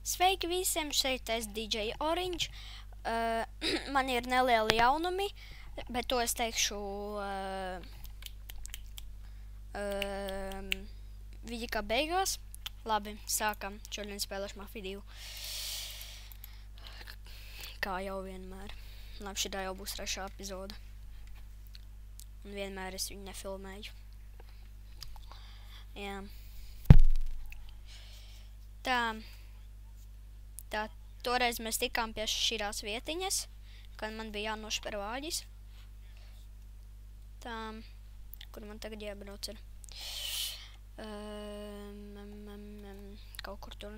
Sveiki visiem, šeit es DJ Orange. Man ir nelieli jaunumi, bet to es teikšu viņi kā beigās. Labi, sākam. Šodien spēlēšu mafiju 2. Kā jau vienmēr. Labi, šitā jau būs 3. epizode. Un vienmēr es viņu nefilmēju. Jā. Tā, toreiz mēs tikām pie šīs vietiņas, kad man bija jānošper vāģis. Tā, kur man tagad jābrauc ir. Kaut kur tur.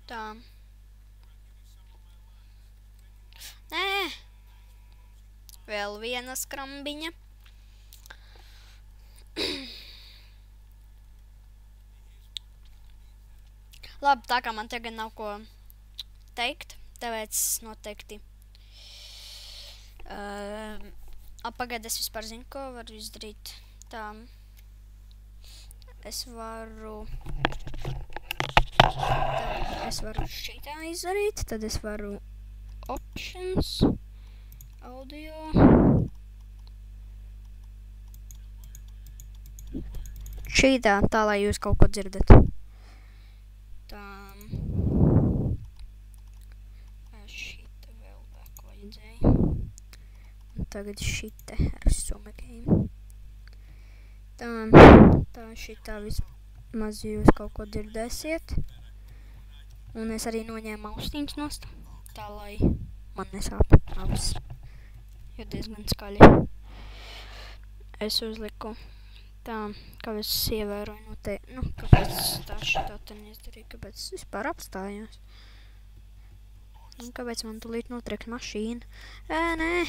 Tā. Nē. Vēl viena skrambiņa. Labi, tā kā man tagad nav ko teikt, tāpēc noteikti. Pagaid, es vispār zinu, ko varu izdarīt. Tā. Es varu šitā izdarīt, tad es varu options, audio. Šitā, tā lai jūs kaut ko dzirdat. Tā. Šita vēl vāk vajadzēja. Un tagad šita resume game. Tā šitā vismaz jūs kaut ko dzirdēsiet. Un es arī noņēmu austiņas nost, tā lai man nesāp abas, jo diezgan skaļi. Es uzliku tā, kā es ievēroju noteikti, kāpēc tā šitā te neizdarīju, kāpēc es vispār apstājos. Un kāpēc man tulīt notriekt mašīna? Nē.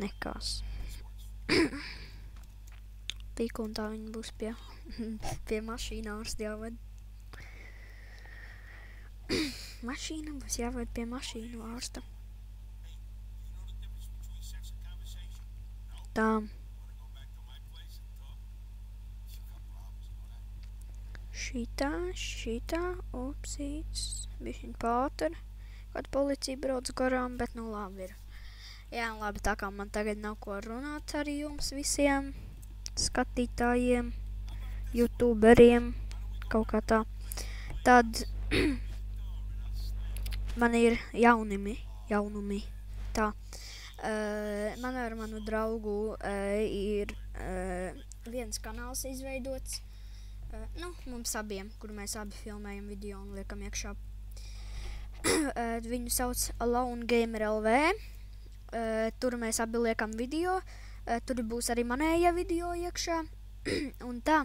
Nekās. Tik un tā viņi būs pie mašīna ārsta jāved. Mašīna būs jāved pie mašīnu ārsta. Tā. Šitā, upsīts, bišķiņ pātri, kad policija brauc garām, bet nu labi ir. Jā, labi, tā kā man tagad nav ko runāt ar jums visiem skatītājiem, youtuberiem, kaut kā tā. Tad man ir jaunumi, tā. Man ar manu draugu ir viens kanāls izveidots, mums abiem, kur mēs abi filmējam video un liekam iekšā. Viņu sauc Alone Gamer LV, tur mēs abi liekam video, tur būs arī manējā video iekšā, un tā,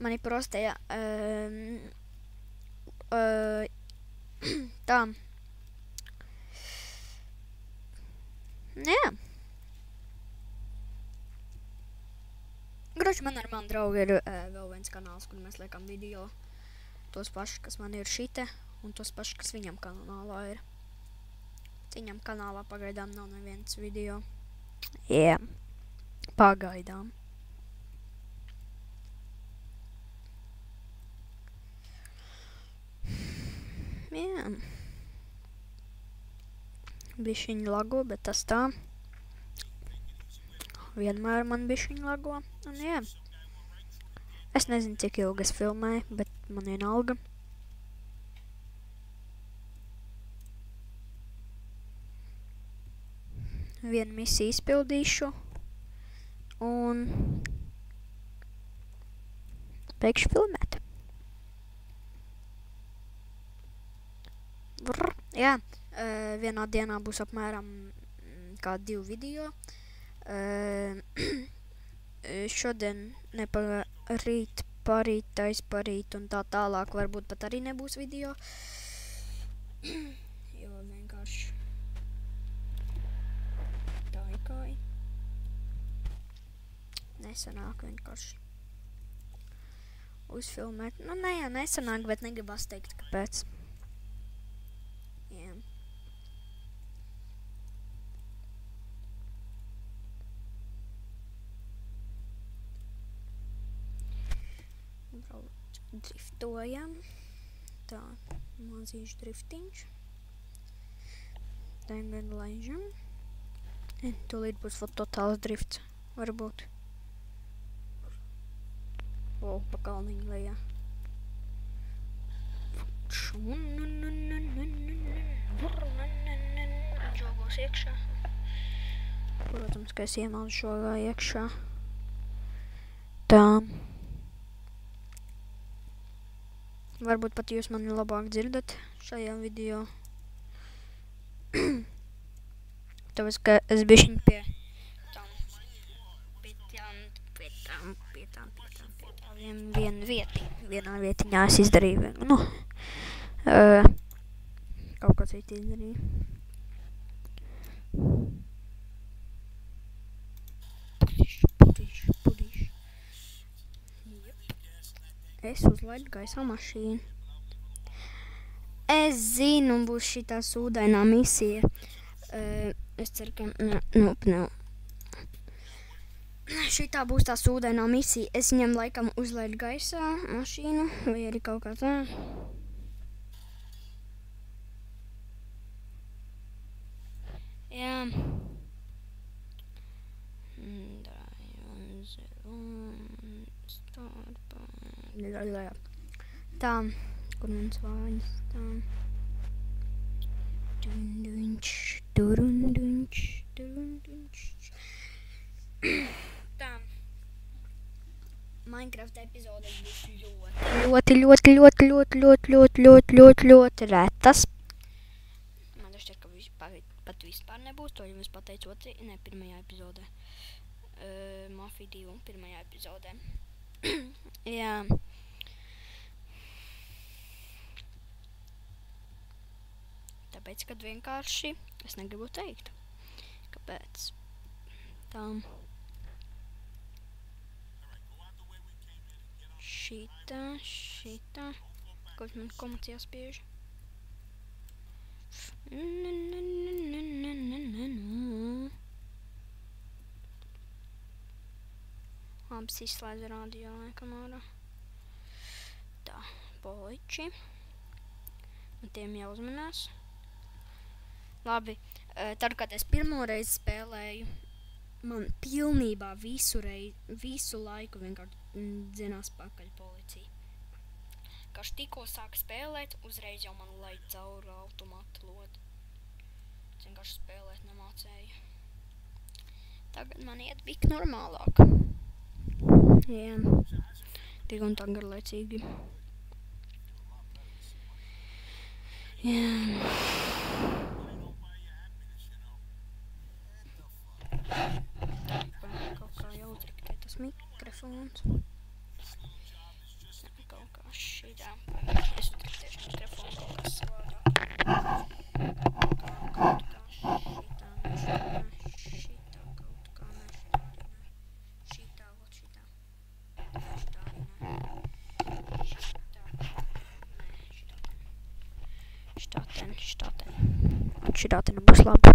mani prostējā, tā. Jā. Groši man ar manu draugu ir vēl viens kanāls, kur mēs liekam video. Tos paši, kas man ir šite, un tos paši, kas viņam kanālā ir. Viņam kanālā pagaidām nav neviens video. Jā. Pagaidām. Jā. Bišķiņ lago, bet tas tā. Vienmēr man bišķiņ lago. Un jā. Es nezinu, cik ilgi es filmēju, bet man vienalga. Vienu misiju izpildīšu. Un beigšu filmēt. Jā. Vienā dienā būs apmēram kā 2 video. Šodien rīt, parīt, aizparīt un tā tālāk varbūt pat arī nebūs video. Jo vienkārši tā ir kāja. nesanāk vienkārši uzfilmēt. Nu, ne jau nesanāk, bet negribas teikt, kāpēc. Jā. Driftojam. Tā, mazīšu driftiņš. Tagad laižam. Tūlīt būs totāls drifts, varbūt. O, pa kalniņu lejā. Žogos iekšā. Protams, ka es iemaldu žogā iekšā. Tā. Varbūt pat jūs mani labāk dzirdat šajā video. Tāpēc, ka es bišķiņ pie vienā vietiņā es izdarīju, nu, kaut ko citu izdarīju. Pudīši. Es uzlaidu gaisā mašīnu. Es zinu, būs šitā sūdainā misija. Es ceru, ka šitā būs tā sūdainā misija. Es viņam laikam uzlaidu gaisā mašīnu, vai arī kaut kā tā. Jā. Tā, kur mans vārds, tā. Tā. Minecraft epizodes būs ļoti retas. Man šķiet, ka pat vispār nebūs, to jau es pateicu pirmajā epizodē. Mafia 2 pirmajā epizodē. Jā. Tāpēc, kad vienkārši es negribu teikt, kāpēc. Tā. Šitā. Kaut man komats jāspiež. Labs izslēdz radio laikam ārā. Tā, poliči. Un tiem jāuzmanās. Labi, tad, kad es pirmo reizi spēlēju, man pilnībā visu laiku vienkārši dzinās pakaļ policija. Kad tikko sāka spēlēt, uzreiz jau man laid cauri automatu lodi. Es vienkārši spēlēt nemācēju. Tagad man iet bik normālāk. Jā, tik un tā garlaicīgi. Jā. Kaut kā jau uzriktē tas mikrofons. Kaut kā šitā. Es uzriktēšu mikrofonu kaut kā savādāk. Kaut kā šitā, nešitā kaut kā nešitā. Šitā, vot šitā. Nešitā arī ne. Šitā ten. Un šitā ten nebūs labi.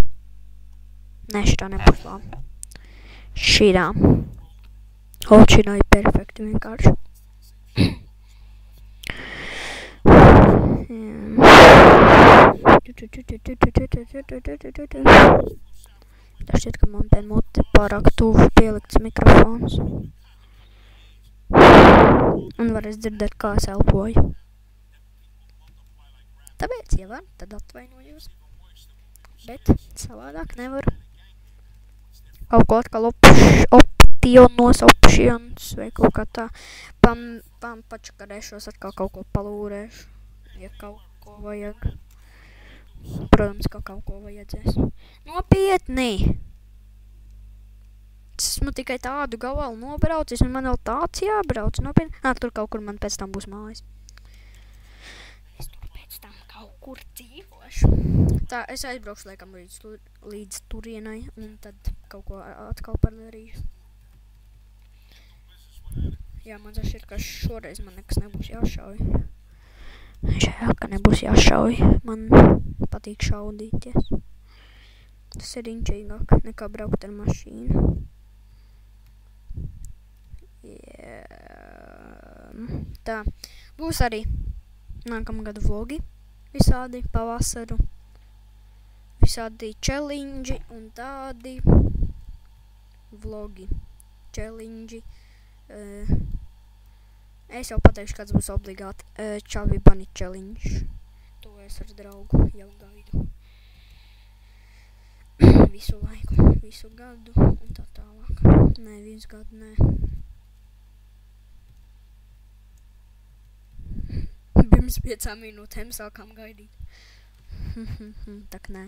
Ne, šitā nebūs labi. Šitā. Šitā ir perfekti vienkārši. Tā šķiet, ka man pie mute pārāk tuvu pielikts mikrofons. Un varēs dzirdēt, kā es elpoju. Tāpēc, ja var, tad atvainojos. Bet savādāk nevaru. Kaut ko atkal optionos, options vai kaut kā tā. Pačakarēšos atkal kaut ko palūrēšu, ja kaut ko vajag. Protams, ka kaut ko vajadzēs. Nopietni! Es esmu tikai tādu gabalu nobraucis, un man vēl tāds jābrauc. Nopietni. Tur kaut kur man pēc tam būs mājas. Es tur pēc tam kaut kur dzīvošu. Tā, es aizbraukšu laikam līdz turienai, un tad kaut ko atkal padarīšu. Jā, man tas šķiet, ka šoreiz man nekas nebūs jāšauj. Žēl, ka nebūs jāšauj. Man patīk šaudīties. Tas ir riņķīgāk nekā braukt ar mašīnu. Tā, būs arī nākamgad vlogi, visādi pavasaru, visādi challenge un tādi vlogi, challenge. Es jau pateikšu, kāds būs obligāti Čavi Bani challenge. To es ar draugu jau gaidu. Visu laiku, visu gadu un tā tālāk. Nē, visu gadu nē. Pirms 5 minūtēm sākām gaidīt. Tak nē.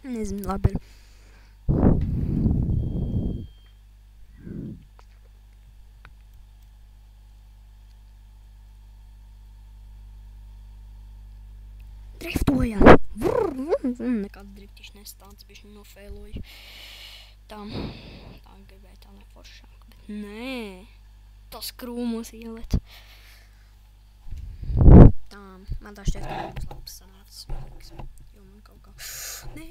Nezinu, labi. Driftojam. Nekāds driftiši nestāds, bišķi nofēloju. Tā gribēju tā lai foršāk, bet nē. Tas krūmos ielet. Tā, man tā šķiet, ka būs labs sanācis vīgs, jo man kaut kā... Nē.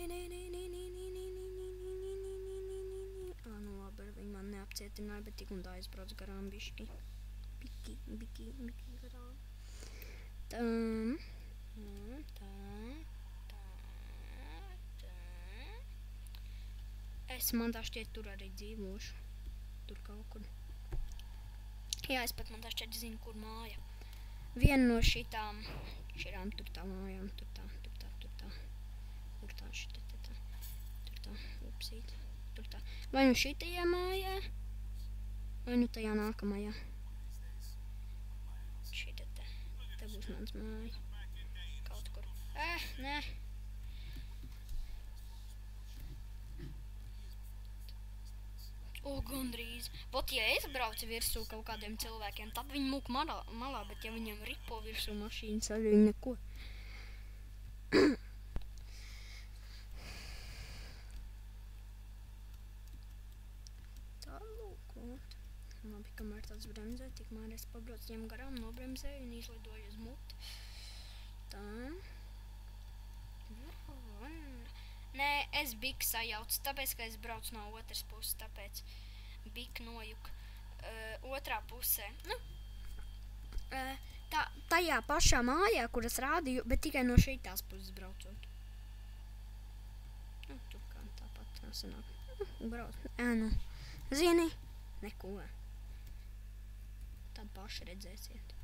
Nu labi, viņi man neapcietināja, bet tik un tā aizbrauc garām bišķi. Biki garām. Tā. Man tā šķiet tur arī dzīvošu. Tur kaut kur. Jā, es pat man tā šķiet zinu, kur māja. Viena no šitām tur tā mājām, tur tā, upsīt, tur tā. Vai nu šitajā mājā, vai nu tajā nākamajā. Šita te būs mans māja. Kaut kur. Nē. Gandrīz. Vot, ja es braucu virsū kaut kādiem cilvēkiem, tad viņi mūk malā, bet ja viņam ripo virsū mašīnas, tad viņi neko. Tā lūkot. Labi, kamēr tāds bremzē, tikmēr es pabraucu ņem garām, nobremzēju un izlidoju uz muti. Tā. Nē, es biku sajaucu, tāpēc, ka es braucu no otras puses, tāpēc biku nojuk otrā pusē. Nu, tajā pašā mājā, kuras rādīju, bet tikai no šitās puses braucot. Nu, tur kā tāpat sanāk. Brauc. Nu, zini, neko. Tad paši redzēsiet.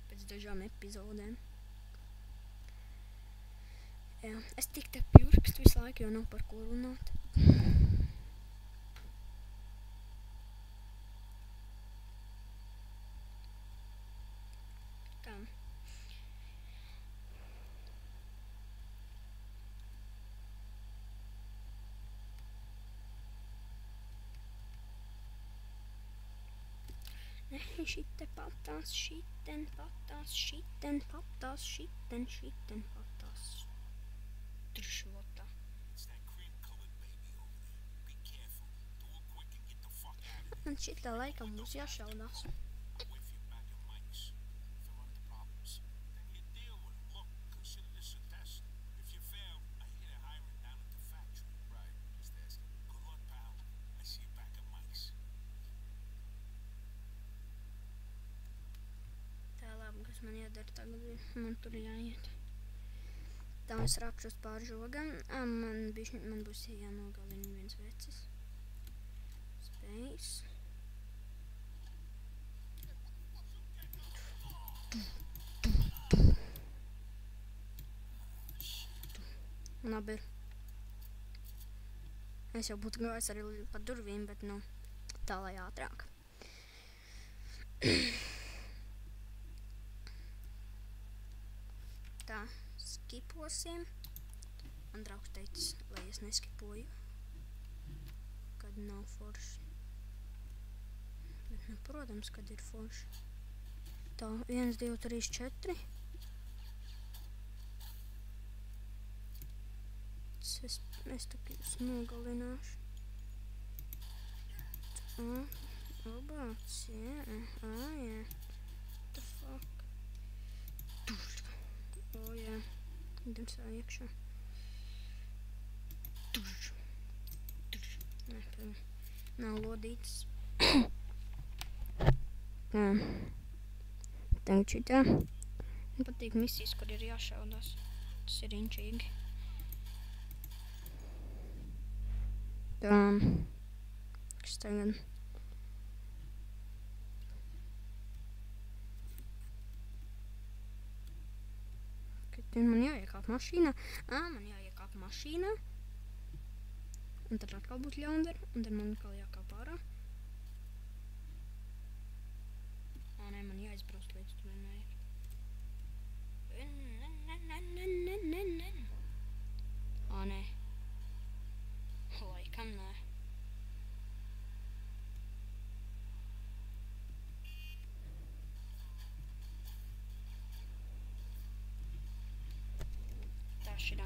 Pēc dažām epizodēm. Jā, es tik te pjurkstu visu laiku, jo nav par ko runāt. Tā. Šite patās, šiten patās, šiten patās, šiten patās. Tršvota. Man šitā laikam būs jāšaudās. Tā labi, kas man jādara tagad, man tur jāiet. Tā es rāpšos pār žogam. Man būs jānogalina viens vecis. Spējs. Labi. Es jau būtu gājis arī pa durvīm, bet nu, tā lai ātrāk. Tā. Skiposim. Man draugs teicis, lai es neskipoju, kad nav forši. Bet, nu, protams, kad ir forši. Tā, 1, 2, 3, 4. Es tā jūs nogalināšu. Robots, yeah. Oh, yeah. What the fuck? Oh, yeah. Idem savā iekšā. Nē, pagaid. Nav lodītas. Tā. Tagad šitā. Man patīk misijas, kur ir jāšaudās. Tas ir inčīgi. Tā. Kas tagad? Man jāiekāp mašīnā. Man jāiekāp mašīnā. Un tad atkal būs ļaundara. Un tad man atkal jākāp ārā. Nē, man jāizbrauc līdz tur vienmēr. Nē. Laikam nē. Šitā.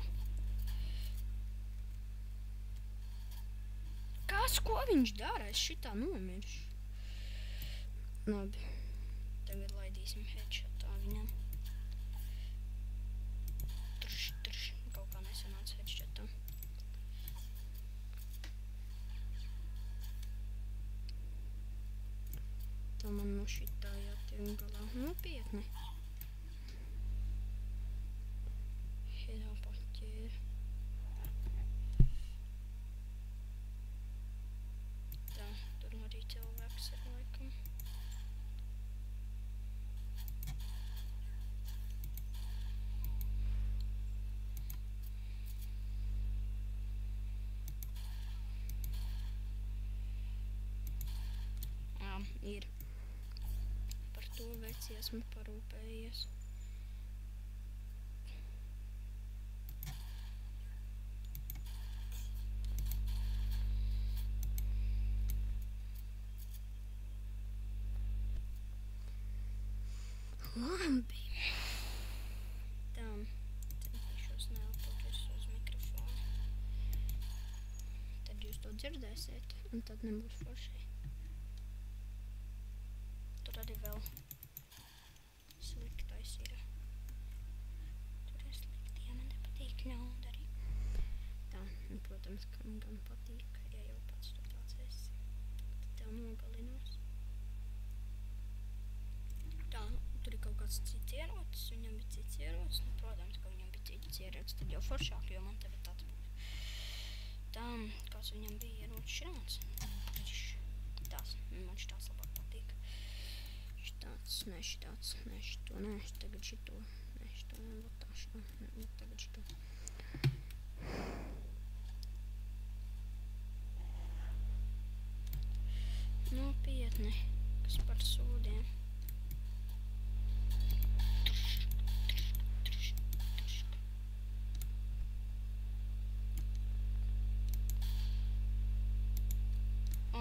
Ko viņš dara? Es šitā nomiršu. Labi. Tagad laidīsim headshotā viņam. Kaut kā nesanāca headshotā. Tā man no šitā jātiek galā. Nopietni. Šitā paķēra. Tā, tur arī cilvēks ir laikam. Jā, ir. Par to veci esmu parūpējies. Labi. Tā, centīšos neelpoties uz mikrofonu. Tad jūs to dzirdēsiet, un tad nebūs forši. Tur arī vēl sliktais ir. Tur ir slikti, ja man nepatīk ļaundari. Tā, un, protams, ka man gan patīk, ja jau pats tur tāds esi. Tad tev nogalinās. Tā, tur ir kaut kāds cits ierocis, viņam bija cits ierocis. Nu, protams, ka viņam bija cits ierocis, tad jau foršāk, jo man tagad tāds būs. Tā, kāds viņam bija ierocis šāds. Tās, man šitāds labāk patīk. Šitāds, ne šitāds, ne šito, ne, tagad šito, ne šito, ne, vot tā šito, ne, vot tagad šito. Nopietni, kas par sūdiem.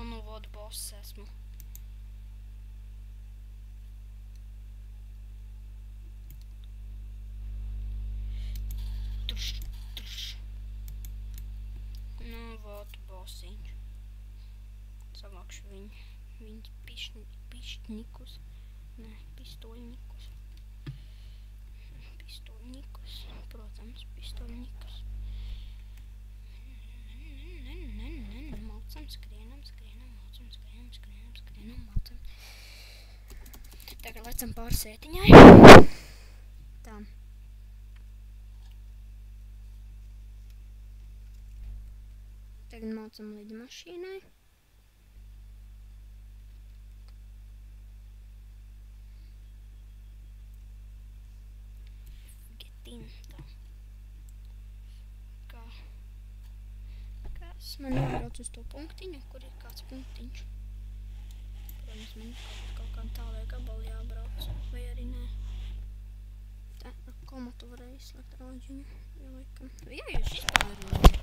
Nu, vod boss esmu. Nu, vod bossiņš. Savākšu viņas pišķnikus. Nē, pistoļnikus. Pistoļnikus, protams, pistoļnikus. Malcam, skrienam, malcam. Tagad lecam pāri sētiņai. Tā. Tagad malcam līdz mašīnai. Getin, tā. Kas man jābrauc uz to punktiņu, kur ir kāds punktiņš. Protams, man kaut kādu tālēju gabalu jābrauc, vai arī nē. Tā, ar komatu varēja izslēgt rāģiņu, ja laikam. Jā, jūs vispār runājat.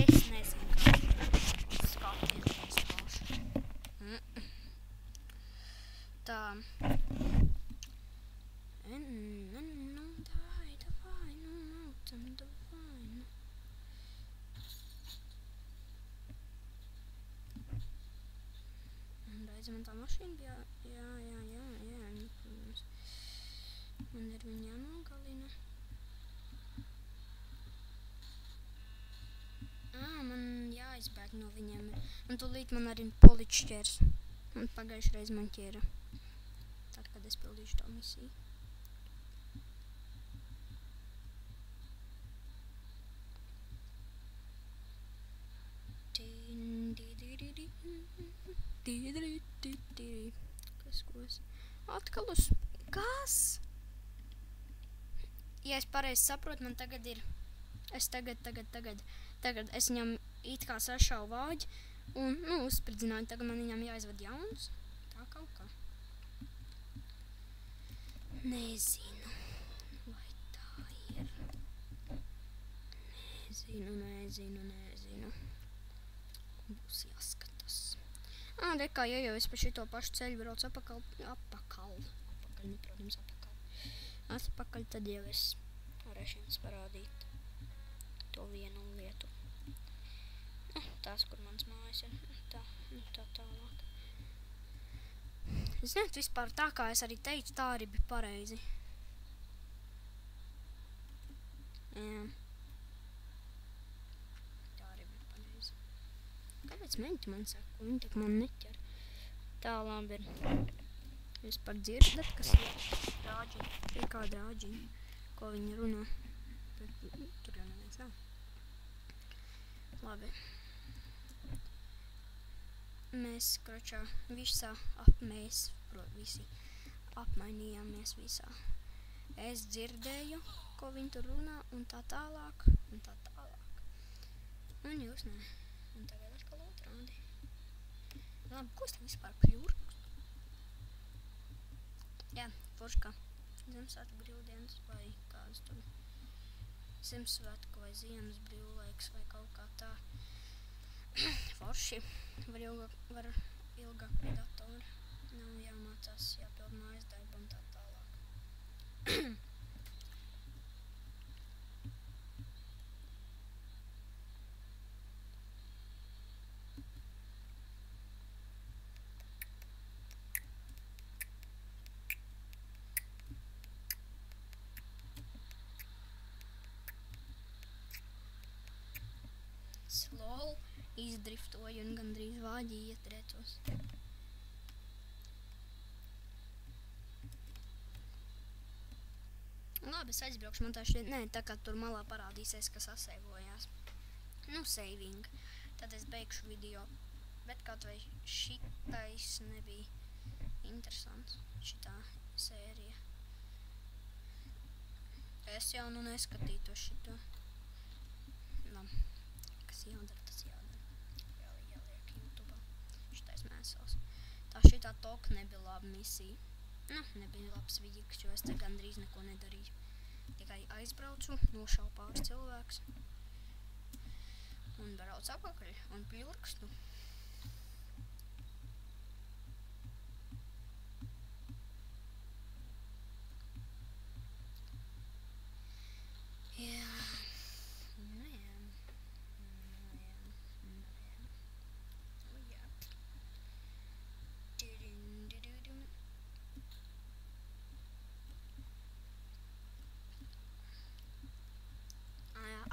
Es nezinu, kā skatīt izpaušu. Tā. Давай, ну, малцам, давай, ну. pareizi man tā mašīna bija. Jā, protams. Man ir viņa jānogalina. Man jāizbēg no viņiem. Un tūlīt man arī poliķis ķers. Un pagājušreiz man ķēra. Tad, kad es pildīšu to misiju. Kas? Atkal uz... Kas? Ja es pareizi saprotu, man tagad ir... Es tagad es viņam it kā sašauju vāģi un, uzspridzināju. Tagad man viņam jāizved jauns. Tā kaut kā. Nezinu, vai tā ir. Nezinu. Būs jāskatās. Re kā, ja jau es pa šito pašu ceļu braucu apakaļ, protams, atpakaļ, tad jau es varēšu jums parādīt to vienu lietu. Tās, kur mans mājas ir, tā tālāk. Ziniet, vispār tā, kā es arī teicu, tā arī bija pareizi. Jā. Tā arī bija pareizi. Kāpēc meņķi man saka, ko viņi tak man neķer? Tā labi ir. Vispār dzirdat, kas ir rāģiņi. Šī kāda rāģiņa, ko viņi runā. Bet tur jau neviens nav. Labi. Mēs, kročā, visi apmainījāmies visā. Es dzirdēju, ko viņi tur runā, un tā tālāk. Un jūs nē. Un tagad atkal otrādi. Labi, ko es tam vispār pļurkstu? Jā, forši kā Ziemassvētku brīvdienas vai kādas tur Ziemassvētku vai ziemas brīvlaiks vai kaut kā tā. Forši. Var ilgāk pie datora. Nav jāmācās, jāpild mājas darbu un tā tālāk. Lol, izdriftoju un gandrīz vāģi ietrēcos. Labi, es aizbraukšu, man tā šķiet, tā kā tur malā parādīsies, ka saseivojās. Saving. Tad es beigšu video. Bet kaut vai šitais nebija interesants, šitā sērija. Es jau neskatītos šito. Labi. Jādara, tas jādara. Jāliek YouTube'ā. Šitais mēsels. Tā šitā tok nebija laba misija. Nebija labs vidīgs, jo es te gandrīz neko nedarīju. Tikai aizbraucu, nošauju pāris cilvēks. Un braucu apakaļ un pļurkstu. Jā.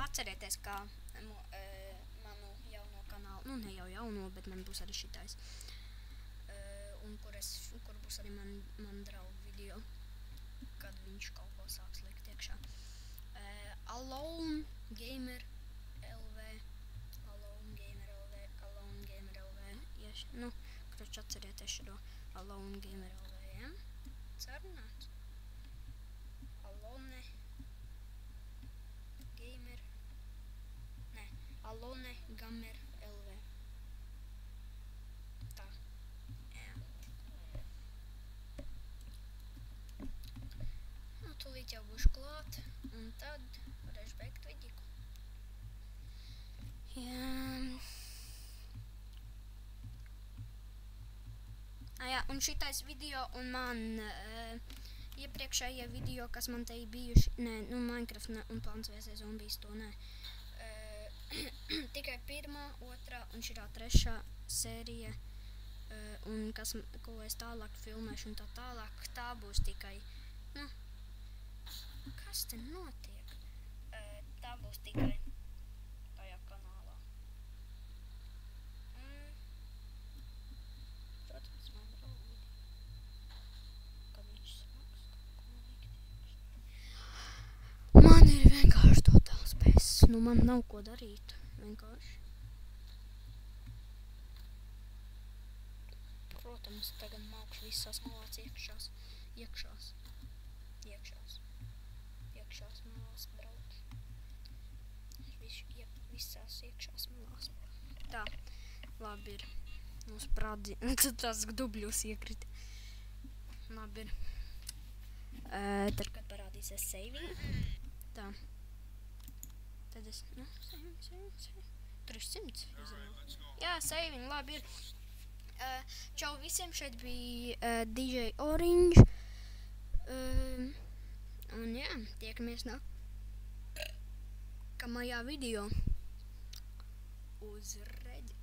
Atcerieties, kā manu jauno kanālu, ne jau jauno, bet man būs arī šitais, un kur būs arī man draugu video, kad viņš kaut ko sāks likt iekšā. Alone Gamer LV, kroč atcerieties šo Alone Gamer LV, ja? Sarunāt? Alone Gamer LV. Tā. Jā. Tūlīt jau būšu klāt, un tad varēšu beigt vidiku. Jā. Jā, un šitais video un man iepriekšējie video, kas man te bijuši, Minecraft un Plants vs Zombies, to nē. Tikai pirmā, otrā un šitā trešā sērija un ko es tālāk filmēšu un tā tālāk, tā būs tikai, nu, kas te notiek? Tā būs tikai tajā kanālā. Protams, man rūd, kad viņš sāks kaut ko likt iekšā. Man ir vienkārši totāls pēs, nu man nav ko darīt, vienkārši. Protams, tagad maukšu visās malās iekšās malās braukšu. Visās iekšās malās. Tā, labi ir. Mums prādzi, tad tās dubļos iekrita. Labi ir. Tad, kad parādīsies saving. Tā. Tad es, nu, saving. 300 izrunāt. Jā, saving, labi ir. Čau visiem, šeit bija DJ Orange. Un jā, tiekamies nākamajā video. Uz redzi.